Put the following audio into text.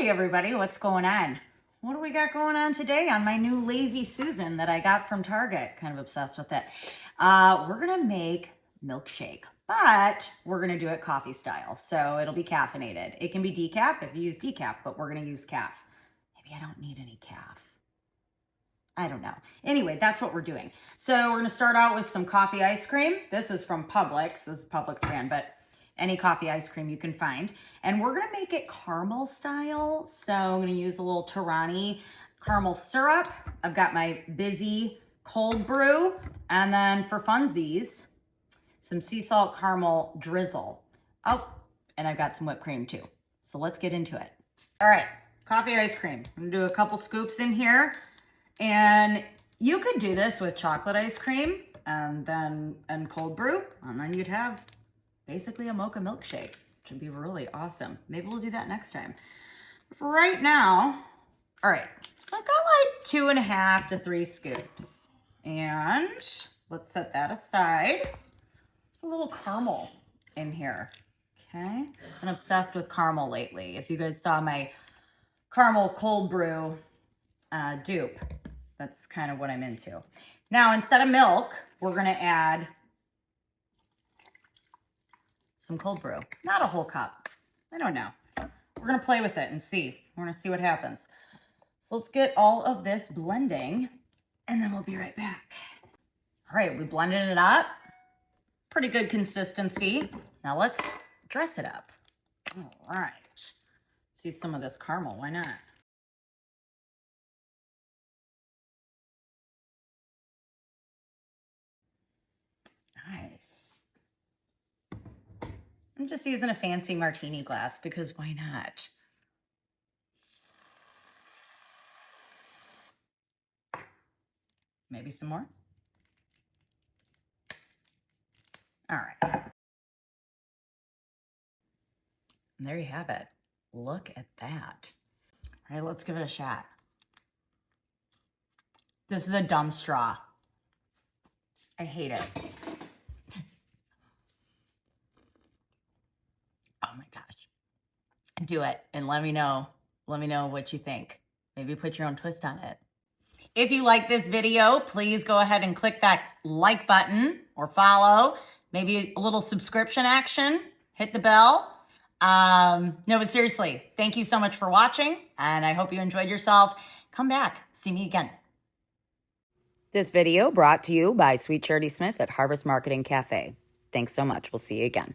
Hey everybody, what's going on? What do we got going on today on my new Lazy Susan that I got from Target? Kind of obsessed with it. We're gonna make milkshake, but we're gonna do it coffee style. So it'll be caffeinated. It can be decaf if you use decaf, but we're gonna use calf. Maybe I don't need any calf. I don't know. Anyway, that's what we're doing. So we're gonna start out with some coffee ice cream. This is from Publix. This is Publix brand, but any coffee ice cream you can find. And we're gonna make it caramel style. So I'm gonna use a little Torani caramel syrup. I've got my Busy cold brew. And then for funsies, some sea salt caramel drizzle. Oh, and I've got some whipped cream too. So let's get into it. All right, coffee ice cream. I'm gonna do a couple scoops in here. And you could do this with chocolate ice cream and cold brew, and then you'd have basically a mocha milkshake, which would be really awesome. Maybe we'll do that next time. For right now, all right, so I've got like 2.5 to 3 scoops. And let's set that aside. A little caramel in here, okay? I've been obsessed with caramel lately. If you guys saw my caramel cold brew dupe, that's kind of what I'm into. Now, instead of milk, we're gonna add some cold brew. Not a whole cup. I don't know. We're gonna play with it and see. We're gonna see what happens. So let's get all of this blending and then we'll be right back. All right, we blended it up. Pretty good consistency. Now let's dress it up. All right. See some of this caramel, why not? Nice. I'm just using a fancy martini glass because why not? Maybe some more. All right. And there you have it. Look at that. All right, let's give it a shot. This is a dumb straw. I hate it. Oh my gosh. Do it and let me know. Let me know what you think. Maybe put your own twist on it. If you like this video, please go ahead and click that like button or follow. Maybe a little subscription action. Hit the bell. No, but seriously, thank you so much for watching, and I hope you enjoyed yourself. Come back. See me again. This video brought to you by Sweet Charity Smith at Harvest Marketing Cafe. Thanks so much. We'll see you again.